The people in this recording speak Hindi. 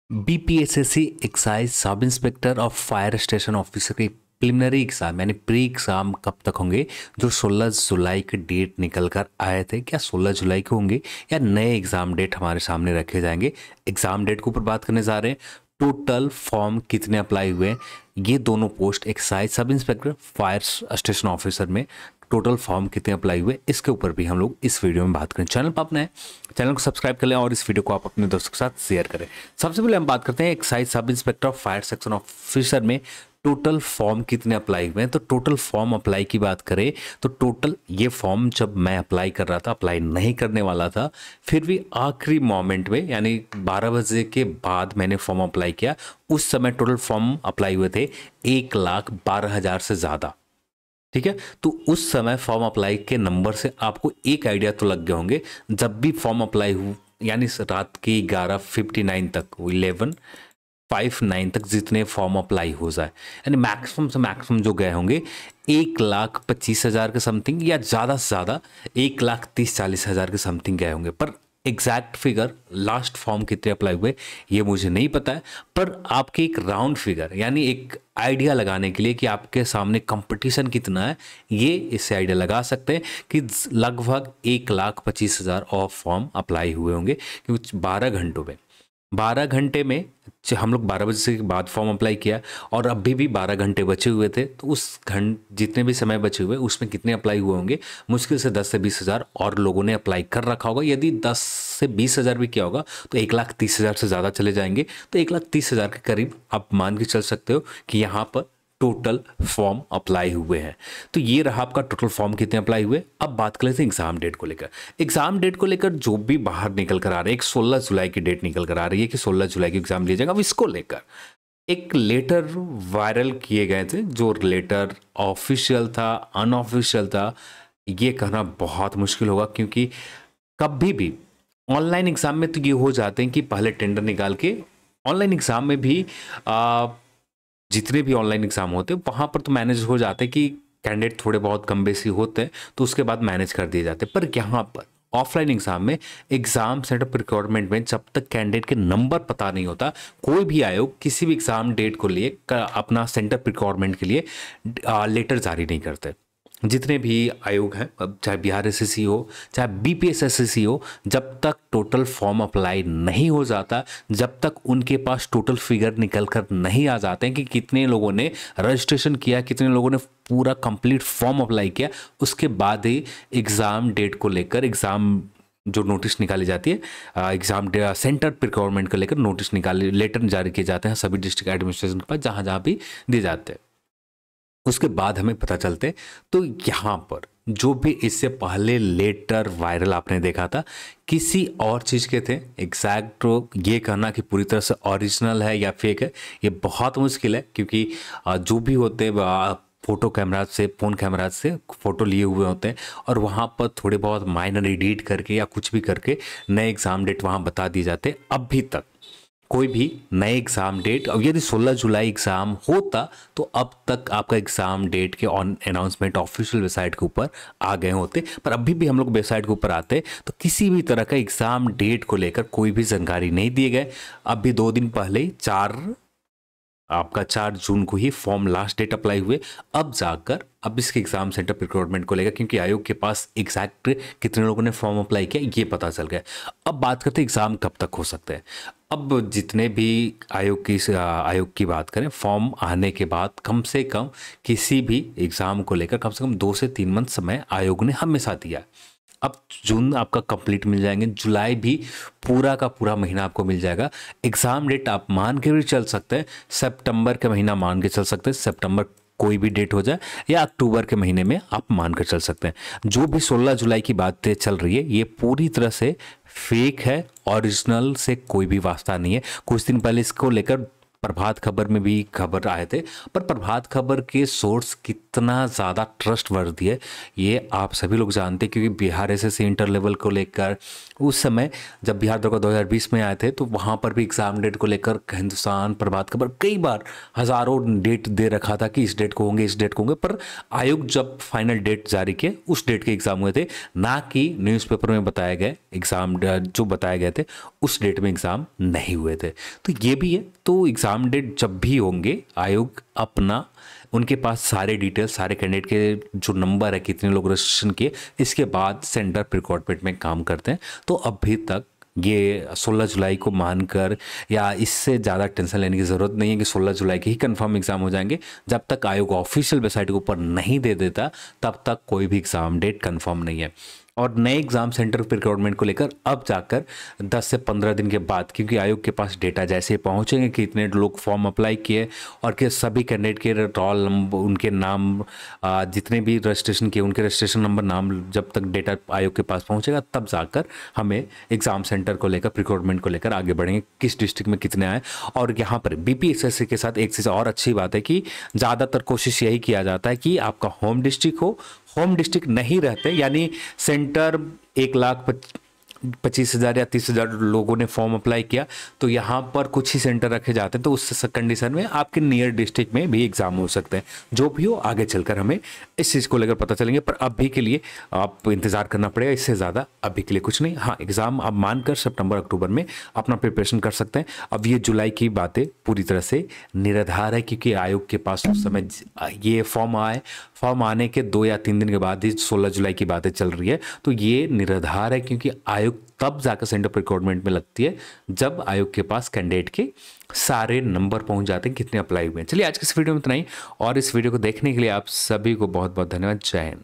बीपीएसएससी एक्साइज सब इंस्पेक्टर और फायर स्टेशन ऑफिसर के प्रिलिमिनरी एग्जाम यानी प्री एग्जाम कब तक होंगे। जो 16 जुलाई के डेट निकल कर आए थे, क्या 16 जुलाई को होंगे या नए एग्जाम डेट हमारे सामने रखे जाएंगे। एग्जाम डेट के ऊपर बात करने जा रहे हैं। टोटल फॉर्म कितने अप्लाई हुए हैं, ये दोनों post excise sub inspector fire station officer में टोटल फॉर्म कितने अप्लाई हुए, इसके ऊपर भी हम लोग इस वीडियो में बात करें। चैनल पर अपने चैनल को सब्सक्राइब कर लें और इस वीडियो को आप अपने दोस्तों के साथ शेयर करें। सबसे पहले हम बात करते हैं excise sub inspector fire section officer में टोटल फॉर्म कितने अप्लाई हुए हैं। तो टोटल फॉर्म अप्लाई की बात करें तो टोटल ये फॉर्म जब मैं अप्लाई कर रहा था, अप्लाई नहीं करने वाला था, फिर भी आखिरी मोमेंट में यानी 12 बजे के बाद मैंने फॉर्म अप्लाई किया। उस समय टोटल फॉर्म अप्लाई हुए थे 1,12,000 से ज़्यादा। ठीक है, तो उस समय फॉर्म अप्लाई के नंबर से आपको एक आइडिया तो लग गए होंगे। जब भी फॉर्म अप्लाई हुआ यानी रात के 11:59 तक 11:59 तक जितने फॉर्म अप्लाई हो जाए यानी मैक्सिमम से मैक्सिमम जो गए होंगे 1,25,000 के समथिंग या ज़्यादा से ज़्यादा 1,30,40,000 के समथिंग गए होंगे। पर एग्जैक्ट फिगर लास्ट फॉर्म कितने अप्लाई हुए ये मुझे नहीं पता है, पर आपके एक राउंड फिगर यानी एक आइडिया लगाने के लिए कि आपके सामने कंपटीशन कितना है, ये इससे आइडिया लगा सकते हैं कि लगभग 1,25,000 और फॉर्म अप्लाई हुए होंगे। क्योंकि 12 घंटे में हम लोग 12 बजे से बाद फॉर्म अप्लाई किया और अभी भी 12 घंटे बचे हुए थे। तो उस जितने भी समय बचे हुए उसमें कितने अप्लाई हुए होंगे, मुश्किल से 10 से 20,000 और लोगों ने अप्लाई कर रखा होगा। यदि 10 से 20,000 भी किया होगा तो 1,30,000 से ज़्यादा चले जाएंगे। तो 1,30,000 के करीब आप मान के चल सकते हो कि यहाँ पर टोटल फॉर्म अप्लाई हुए हैं। तो ये रहा आपका टोटल फॉर्म कितने अप्लाई हुए। अब बात कर लेते हैं एग्जाम डेट को लेकर। एग्जाम डेट को लेकर जो भी बाहर निकल कर आ रहे हैं, एक 16 जुलाई की डेट निकल कर आ रही है कि 16 जुलाई की एग्जाम लिया जाएगा। अब इसको लेकर एक लेटर वायरल किए गए थे। जो लेटर ऑफिशियल था अनऑफिशियल था ये कहना बहुत मुश्किल होगा, क्योंकि कभी भी ऑनलाइन एग्जाम में तो ये हो जाते हैं कि पहले टेंडर निकाल के ऑनलाइन एग्जाम में भी जितने भी ऑनलाइन एग्जाम होते हैं वहाँ पर तो मैनेज हो जाते हैं कि कैंडिडेट थोड़े बहुत कम बेसी होते हैं तो उसके बाद मैनेज कर दिए जाते हैं। पर यहाँ पर ऑफलाइन एग्जाम में एग्जाम सेंटर प्रिक्योरमेंट में जब तक कैंडिडेट के नंबर पता नहीं होता, कोई भी आयोग किसी भी एग्जाम डेट को लिए अपना सेंटर प्रिक्योरमेंट के लिए लेटर जारी नहीं करते। जितने भी आयोग हैं, अब चाहे बिहार एसएससी हो चाहे बीपीएसएससी हो, जब तक टोटल फॉर्म अप्लाई नहीं हो जाता, जब तक उनके पास टोटल फिगर निकल कर नहीं आ जाते हैं कि कितने लोगों ने रजिस्ट्रेशन किया, कितने लोगों ने पूरा कंप्लीट फॉर्म अप्लाई किया, उसके बाद ही एग्ज़ाम डेट को लेकर एग्ज़ाम जो नोटिस निकाली जाती है एग्जाम सेंटर प्रिक्योरमेंट को लेकर नोटिस निकाले लेटर जारी किए जाते हैं सभी डिस्ट्रिक्ट एडमिनिस्ट्रेशन के पास जहाँ जहाँ भी दिए जाते हैं। उसके बाद हमें पता चलते। तो यहाँ पर जो भी इससे पहले लेटर वायरल आपने देखा था किसी और चीज़ के थे। एग्जैक्ट ये कहना कि पूरी तरह से ओरिजिनल है या फेक है ये बहुत मुश्किल है, क्योंकि जो भी होते फोटो कैमरा से फ़ोन कैमरा से फ़ोटो लिए हुए होते हैं और वहाँ पर थोड़े बहुत माइनर एडिट करके या कुछ भी करके नए एग्ज़ाम डेट वहाँ बता दिए जाते। अभी तक कोई भी नए एग्ज़ाम डेट, अब यदि 16 जुलाई एग्ज़ाम होता तो अब तक आपका एग्ज़ाम डेट के ऑन अनाउंसमेंट ऑफिशियल वेबसाइट के ऊपर आ गए होते। पर अभी भी हम लोग वेबसाइट के ऊपर आते तो किसी भी तरह का एग्ज़ाम डेट को लेकर कोई भी जानकारी नहीं दिए गए। अभी 2 दिन पहले 4 जून को ही फॉर्म लास्ट डेट अप्लाई हुए। अब जाकर अब इसके एग्जाम सेंटर प्रिक्योरमेंट को लेकर, क्योंकि आयोग के पास एग्जैक्ट कितने लोगों ने फॉर्म अप्लाई किया ये पता चल गया। अब बात करते हैं एग्ज़ाम कब तक हो सकते हैं। अब जितने भी आयोग की बात करें, फॉर्म आने के बाद कम से कम किसी भी एग्ज़ाम को लेकर कम से कम 2 से 3 मंथ समय आयोग ने हमेशा दिया। अब जून आपका कंप्लीट मिल जाएंगे, जुलाई भी पूरा का पूरा महीना आपको मिल जाएगा। एग्ज़ाम डेट आप मान के भी चल सकते हैं, सितंबर के महीना मान के चल सकते हैं, सितंबर कोई भी डेट हो जाए, या अक्टूबर के महीने में आप मान कर चल सकते हैं। जो भी 16 जुलाई की बातें चल रही है ये पूरी तरह से फेक है, ओरिजिनल से कोई भी वास्ता नहीं है। कुछ दिन पहले इसको लेकर प्रभात खबर में भी खबर आए थे, पर प्रभात खबर के सोर्स कितना ज़्यादा ट्रस्टवर्दी है ये आप सभी लोग जानते हैं, क्योंकि बिहार एसएससी इंटर लेवल को लेकर उस समय जब बिहार दरोगा 2020 में आए थे तो वहाँ पर भी एग्ज़ाम डेट को लेकर हिंदुस्तान, प्रभात खबर कई बार हज़ारों डेट दे रखा था कि इस डेट को होंगे, इस डेट को होंगे, पर आयोग जब फाइनल डेट जारी किए उस डेट के एग्ज़ाम हुए थे, ना कि न्यूज़पेपर में बताए गए एग्ज़ाम जो बताए गए थे उस डेट में एग्ज़ाम नहीं हुए थे। तो ये भी है, तो एग्ज़ाम डेट जब भी होंगे आयोग अपना उनके पास सारे डिटेल्स, सारे कैंडिडेट के जो नंबर है, कितने लोग रजिस्ट्रेशन किए, इसके बाद सेंटर प्रिकॉर्डमेंट में काम करते हैं। तो अभी तक ये 16 जुलाई को मानकर या इससे ज़्यादा टेंशन लेने की ज़रूरत नहीं है कि 16 जुलाई के ही कंफर्म एग्ज़ाम हो जाएंगे। जब तक आयोग ऑफिशियल वेबसाइट के ऊपर नहीं दे देता तब तक कोई भी एग्ज़ाम डेट कंफर्म नहीं है। और नए एग्ज़ाम सेंटर रिक्वायरमेंट को लेकर अब जाकर 10 से 15 दिन के बाद, क्योंकि आयोग के पास डेटा जैसे पहुंचेंगे कि इतने लोग फॉर्म अप्लाई किए और कि सभी कैंडिडेट के रोल नंबर, उनके नाम, जितने भी रजिस्ट्रेशन किए उनके रजिस्ट्रेशन नंबर, नाम, जब तक डेटा आयोग के पास पहुंचेगा तब जाकर हमें एग्ज़ाम सेंटर को लेकर, रिक्वायरमेंट को लेकर आगे बढ़ेंगे, किस डिस्ट्रिक्ट में कितने आए। और यहाँ पर बीपीएसएससी के साथ एक चीज़ और अच्छी बात है कि ज़्यादातर कोशिश यही किया जाता है कि आपका होम डिस्ट्रिक्ट हो, होम डिस्ट्रिक्ट नहीं रहते, यानी सेंटर 1,25,000 या 30,000 लोगों ने फॉर्म अप्लाई किया तो यहाँ पर कुछ ही सेंटर रखे जाते हैं, तो उस कंडीशन में आपके नियर डिस्ट्रिक्ट में भी एग्जाम हो सकते हैं। जो भी हो आगे चलकर हमें इस चीज़ को लेकर पता चलेंगे, पर अभी के लिए आप इंतज़ार करना पड़ेगा, इससे ज़्यादा अभी के लिए कुछ नहीं। हाँ, एग्ज़ाम आप मानकर सितंबर अक्टूबर में अपना प्रिपरेशन कर सकते हैं। अब ये जुलाई की बातें पूरी तरह से निराधार है, क्योंकि आयोग के पास उस समय ये फॉर्म आने के 2 या 3 दिन के बाद ही 16 जुलाई की बातें चल रही है। तो ये निराधार है, क्योंकि आयोग तब जाकर सेंटर रिक्वायरमेंट में लगती है जब आयोग के पास कैंडिडेट के सारे नंबर पहुंच जाते हैं कितने अप्लाई हुए हैं। चलिए आज की इस वीडियो में इतना ही, और इस वीडियो को देखने के लिए आप सभी को बहुत बहुत धन्यवाद। जय हिंद।